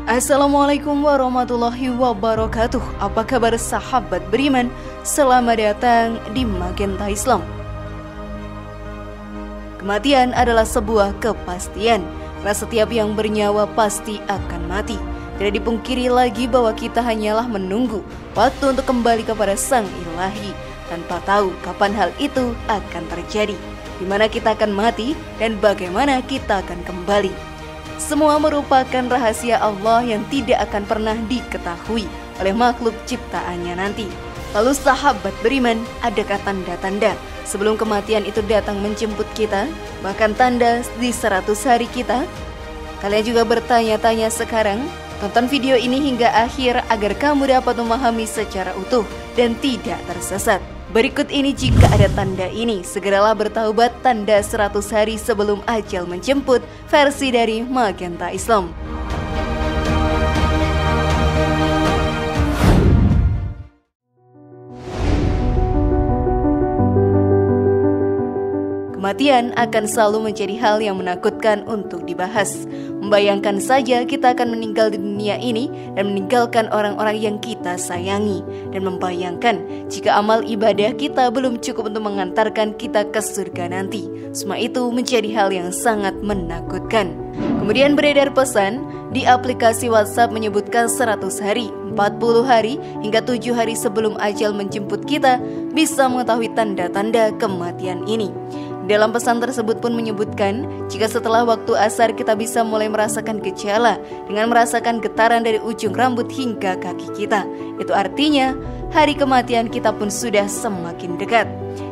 Assalamualaikum warahmatullahi wabarakatuh. Apa kabar sahabat beriman? Selamat datang di Magenta Islam. Kematian adalah sebuah kepastian, karena setiap yang bernyawa pasti akan mati. Tidak dipungkiri lagi bahwa kita hanyalah menunggu waktu untuk kembali kepada Sang Ilahi, tanpa tahu kapan hal itu akan terjadi, di mana kita akan mati dan bagaimana kita akan kembali. Semua merupakan rahasia Allah yang tidak akan pernah diketahui oleh makhluk ciptaannya nanti. Lalu sahabat beriman, adakah tanda-tanda sebelum kematian itu datang menjemput kita? Bahkan tanda di 100 hari kita? Kalian juga bertanya-tanya sekarang? Tonton video ini hingga akhir agar kamu dapat memahami secara utuh dan tidak tersesat. Berikut ini jika ada tanda ini, segeralah bertaubat, tanda 100 hari sebelum ajal menjemput, versi dari Magenta Islam. Kematian akan selalu menjadi hal yang menakutkan untuk dibahas. Membayangkan saja kita akan meninggal di dunia ini dan meninggalkan orang-orang yang kita sayangi. Dan membayangkan jika amal ibadah kita belum cukup untuk mengantarkan kita ke surga nanti. Semua itu menjadi hal yang sangat menakutkan. Kemudian beredar pesan di aplikasi WhatsApp menyebutkan 100 hari, 40 hari, hingga 7 hari sebelum ajal menjemput kita bisa mengetahui tanda-tanda kematian ini. Dalam pesan tersebut pun menyebutkan jika setelah waktu asar kita bisa mulai merasakan gejala dengan merasakan getaran dari ujung rambut hingga kaki kita. Itu artinya hari kematian kita pun sudah semakin dekat.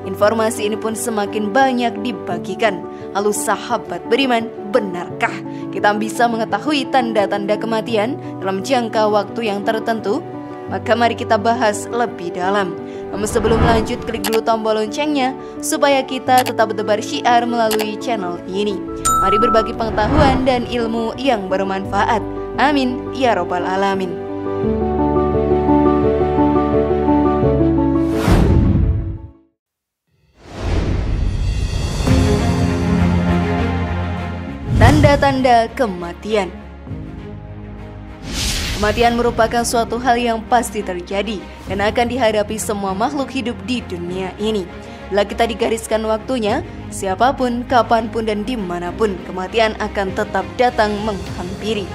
Informasi ini pun semakin banyak dibagikan. Lalu sahabat beriman, benarkah kita bisa mengetahui tanda-tanda kematian dalam jangka waktu yang tertentu? Maka mari kita bahas lebih dalam. Namun sebelum lanjut, klik dulu tombol loncengnya supaya kita tetap bertebar syiar melalui channel ini. Mari berbagi pengetahuan dan ilmu yang bermanfaat. Amin ya robbal alamin. Tanda-tanda kematian. Kematian merupakan suatu hal yang pasti terjadi dan akan dihadapi semua makhluk hidup di dunia ini. Bila kita digariskan waktunya, siapapun, kapanpun, dan dimanapun, kematian akan tetap datang menghampiri.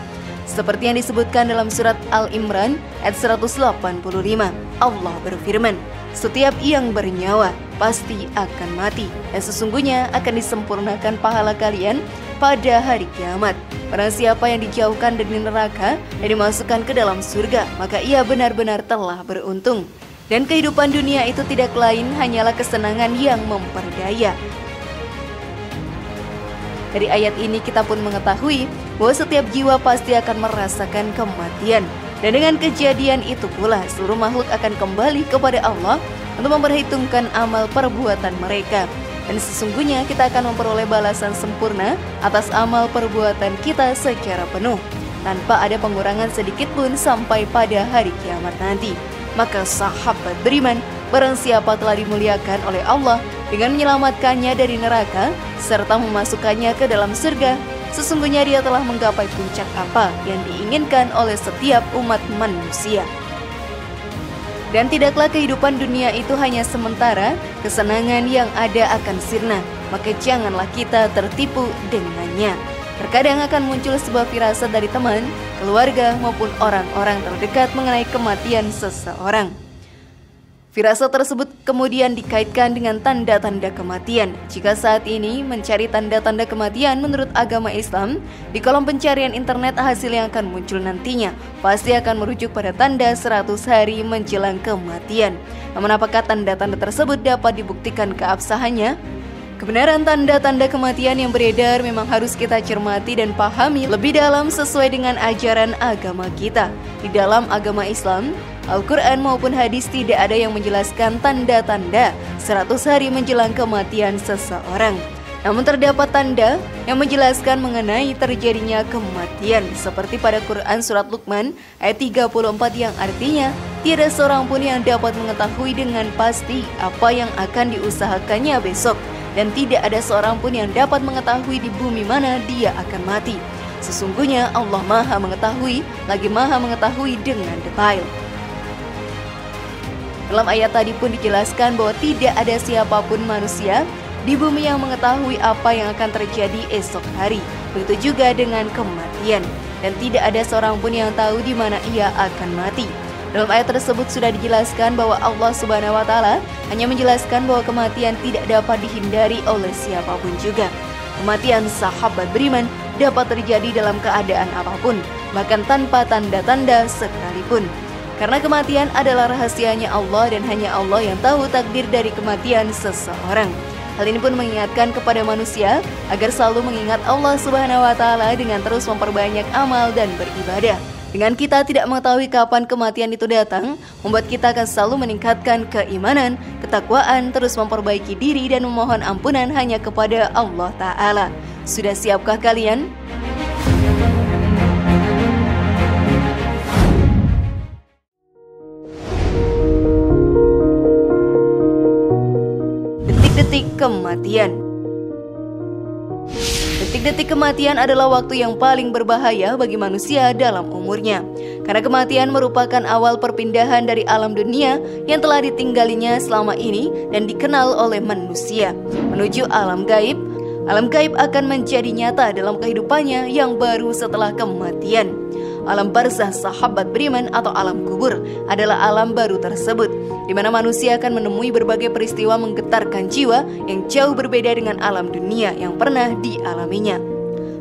Seperti yang disebutkan dalam surat Al-Imran ayat 185, Allah berfirman, "Setiap yang bernyawa pasti akan mati, dan sesungguhnya akan disempurnakan pahala kalian pada hari kiamat. Barang siapa yang dijauhkan dari neraka dan dimasukkan ke dalam surga, maka ia benar-benar telah beruntung." Dan kehidupan dunia itu tidak lain hanyalah kesenangan yang memperdaya. Dari ayat ini kita pun mengetahui bahwa setiap jiwa pasti akan merasakan kematian. Dan dengan kejadian itu pula seluruh makhluk akan kembali kepada Allah untuk memperhitungkan amal perbuatan mereka. Dan sesungguhnya kita akan memperoleh balasan sempurna atas amal perbuatan kita secara penuh, tanpa ada pengurangan sedikit pun sampai pada hari kiamat nanti. Maka sahabat beriman, barang siapa telah dimuliakan oleh Allah dengan menyelamatkannya dari neraka serta memasukkannya ke dalam surga, sesungguhnya dia telah menggapai puncak apa yang diinginkan oleh setiap umat manusia. Dan tidaklah kehidupan dunia itu hanya sementara, kesenangan yang ada akan sirna, maka janganlah kita tertipu dengannya. Terkadang akan muncul sebuah firasat dari teman, keluarga, maupun orang-orang terdekat mengenai kematian seseorang. Firasat tersebut kemudian dikaitkan dengan tanda-tanda kematian. Jika saat ini mencari tanda-tanda kematian menurut agama Islam, di kolom pencarian internet hasil yang akan muncul nantinya pasti akan merujuk pada tanda 100 hari menjelang kematian. Namun apakah tanda-tanda tersebut dapat dibuktikan keabsahannya? Kebenaran tanda-tanda kematian yang beredar memang harus kita cermati dan pahami lebih dalam sesuai dengan ajaran agama kita. Di dalam agama Islam, Al-Quran maupun hadis tidak ada yang menjelaskan tanda-tanda 100 hari menjelang kematian seseorang. Namun terdapat tanda yang menjelaskan mengenai terjadinya kematian, seperti pada Quran surat Luqman ayat 34 yang artinya, tiada seorang pun yang dapat mengetahui dengan pasti apa yang akan diusahakannya besok, dan tidak ada seorang pun yang dapat mengetahui di bumi mana dia akan mati. Sesungguhnya Allah Maha Mengetahui, lagi Maha Mengetahui dengan detail. Dalam ayat tadi pun dijelaskan bahwa tidak ada siapapun manusia di bumi yang mengetahui apa yang akan terjadi esok hari. Begitu juga dengan kematian. Dan tidak ada seorang pun yang tahu di mana ia akan mati. Dalam ayat tersebut sudah dijelaskan bahwa Allah Subhanahu wa Ta'ala hanya menjelaskan bahwa kematian tidak dapat dihindari oleh siapapun juga. Kematian sahabat beriman dapat terjadi dalam keadaan apapun, bahkan tanpa tanda-tanda sekalipun. Karena kematian adalah rahasianya Allah dan hanya Allah yang tahu takdir dari kematian seseorang. Hal ini pun mengingatkan kepada manusia agar selalu mengingat Allah Subhanahu wa Ta'ala dengan terus memperbanyak amal dan beribadah. Dengan kita tidak mengetahui kapan kematian itu datang, membuat kita akan selalu meningkatkan keimanan, ketakwaan, terus memperbaiki diri dan memohon ampunan hanya kepada Allah Ta'ala. Sudah siapkah kalian? Detik-detik kematian. Detik-detik kematian adalah waktu yang paling berbahaya bagi manusia dalam umurnya. Karena kematian merupakan awal perpindahan dari alam dunia yang telah ditinggalinya selama ini dan dikenal oleh manusia menuju alam gaib. Alam gaib akan menjadi nyata dalam kehidupannya yang baru setelah kematian. Alam barzah sahabat beriman atau alam kubur adalah alam baru tersebut, di mana manusia akan menemui berbagai peristiwa menggetarkan jiwa yang jauh berbeda dengan alam dunia yang pernah dialaminya.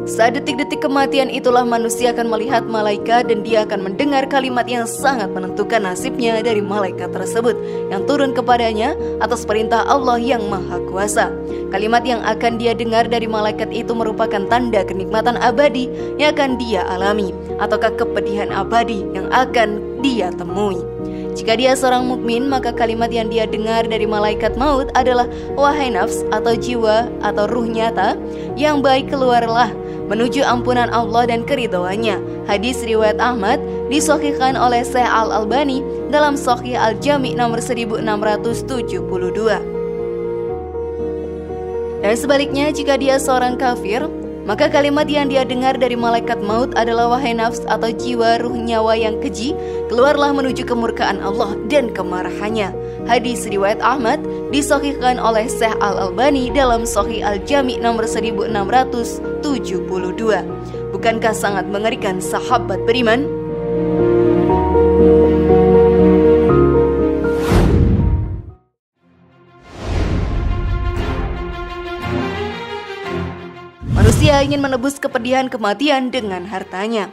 Saat detik-detik kematian itulah manusia akan melihat malaikat dan dia akan mendengar kalimat yang sangat menentukan nasibnya dari malaikat tersebut yang turun kepadanya atas perintah Allah yang Maha Kuasa. Kalimat yang akan dia dengar dari malaikat itu merupakan tanda kenikmatan abadi yang akan dia alami ataukah kepedihan abadi yang akan dia temui. Jika dia seorang mukmin, maka kalimat yang dia dengar dari malaikat maut adalah wahai nafs atau jiwa atau ruh nyata yang baik, keluarlah menuju ampunan Allah dan keridhoannya. Hadis riwayat Ahmad disahihkan oleh Syekh Al-Albani dalam Shahih Al-Jami' nomor 1672. Dan sebaliknya, jika dia seorang kafir, maka kalimat yang dia dengar dari malaikat maut adalah wahai nafs atau jiwa ruh nyawa yang keji, keluarlah menuju kemurkaan Allah dan kemarahannya. Hadis riwayat Ahmad disahihkan oleh Syekh Al-Albani dalam Shahih Al-Jami' nomor 1672. Bukankah sangat mengerikan sahabat beriman? Manusia ingin menebus kepedihan kematian dengan hartanya.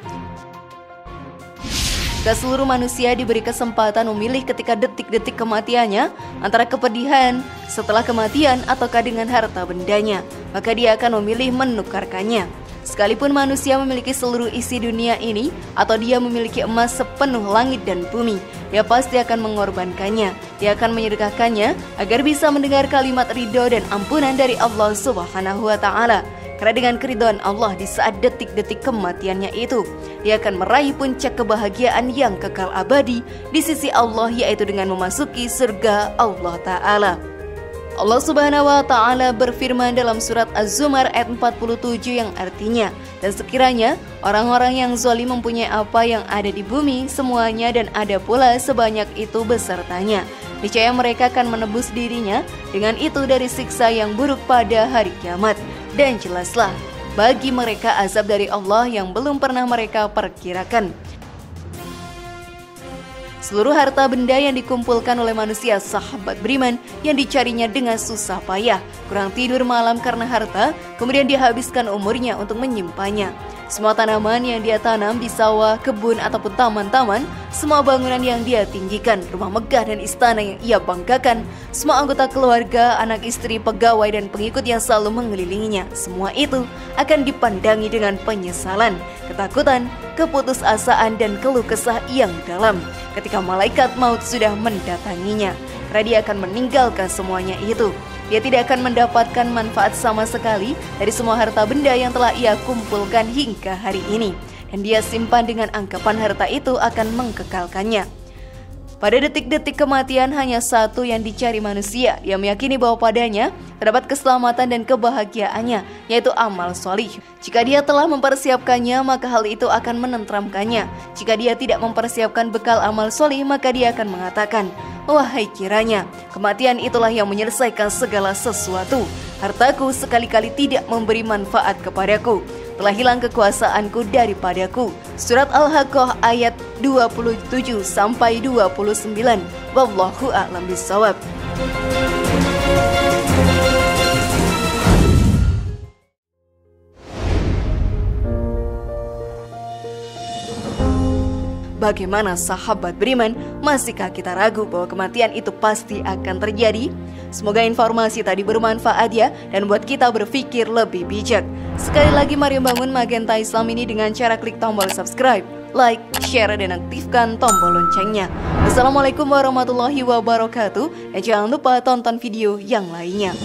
Jika seluruh manusia diberi kesempatan memilih ketika detik-detik kematiannya antara kepedihan setelah kematian ataukah dengan harta bendanya, maka dia akan memilih menukarkannya. Sekalipun manusia memiliki seluruh isi dunia ini atau dia memiliki emas sepenuh langit dan bumi, dia pasti akan mengorbankannya. Dia akan menyedekahkannya agar bisa mendengar kalimat ridho dan ampunan dari Allah Subhanahu wa Ta'ala. Karena dengan keridhaan Allah di saat detik-detik kematiannya itu, dia akan meraih puncak kebahagiaan yang kekal abadi di sisi Allah, yaitu dengan memasuki surga Allah Ta'ala. Allah Subhanahu wa Ta'ala berfirman dalam surat Az-Zumar ayat 47 yang artinya, dan sekiranya orang-orang yang zalim mempunyai apa yang ada di bumi semuanya dan ada pula sebanyak itu besertanya, niscaya mereka akan menebus dirinya dengan itu dari siksa yang buruk pada hari kiamat. Dan jelaslah bagi mereka azab dari Allah yang belum pernah mereka perkirakan. Seluruh harta benda yang dikumpulkan oleh manusia sahabat beriman yang dicarinya dengan susah payah, kurang tidur malam karena harta, kemudian dia habiskan umurnya untuk menyimpannya. Semua tanaman yang dia tanam di sawah, kebun ataupun taman-taman, semua bangunan yang dia tinggikan, rumah megah dan istana yang ia banggakan, semua anggota keluarga, anak istri, pegawai dan pengikut yang selalu mengelilinginya, semua itu akan dipandangi dengan penyesalan, ketakutan, keputusasaan dan keluh kesah yang dalam ketika malaikat maut sudah mendatanginya. Karena dia akan meninggalkan semuanya itu. Dia tidak akan mendapatkan manfaat sama sekali dari semua harta benda yang telah ia kumpulkan hingga hari ini. Dan dia simpan dengan anggapan harta itu akan mengkekalkannya. Pada detik-detik kematian hanya satu yang dicari manusia. Dia meyakini bahwa padanya terdapat keselamatan dan kebahagiaannya, yaitu amal solih. Jika dia telah mempersiapkannya, maka hal itu akan menenteramkannya. Jika dia tidak mempersiapkan bekal amal solih, maka dia akan mengatakan, wahai kiranya, kematian itulah yang menyelesaikan segala sesuatu. Hartaku sekali-kali tidak memberi manfaat kepadaku. Telah hilang kekuasaanku daripadaku. Surat Al-Haqqah ayat 27-29. Wallahu a'lam bishawab. Bagaimana sahabat beriman? Masihkah kita ragu bahwa kematian itu pasti akan terjadi? Semoga informasi tadi bermanfaat ya, dan buat kita berpikir lebih bijak. Sekali lagi mari membangun Magenta Islam ini dengan cara klik tombol subscribe, like, share, dan aktifkan tombol loncengnya. Wassalamualaikum warahmatullahi wabarakatuh. Dan jangan lupa tonton video yang lainnya.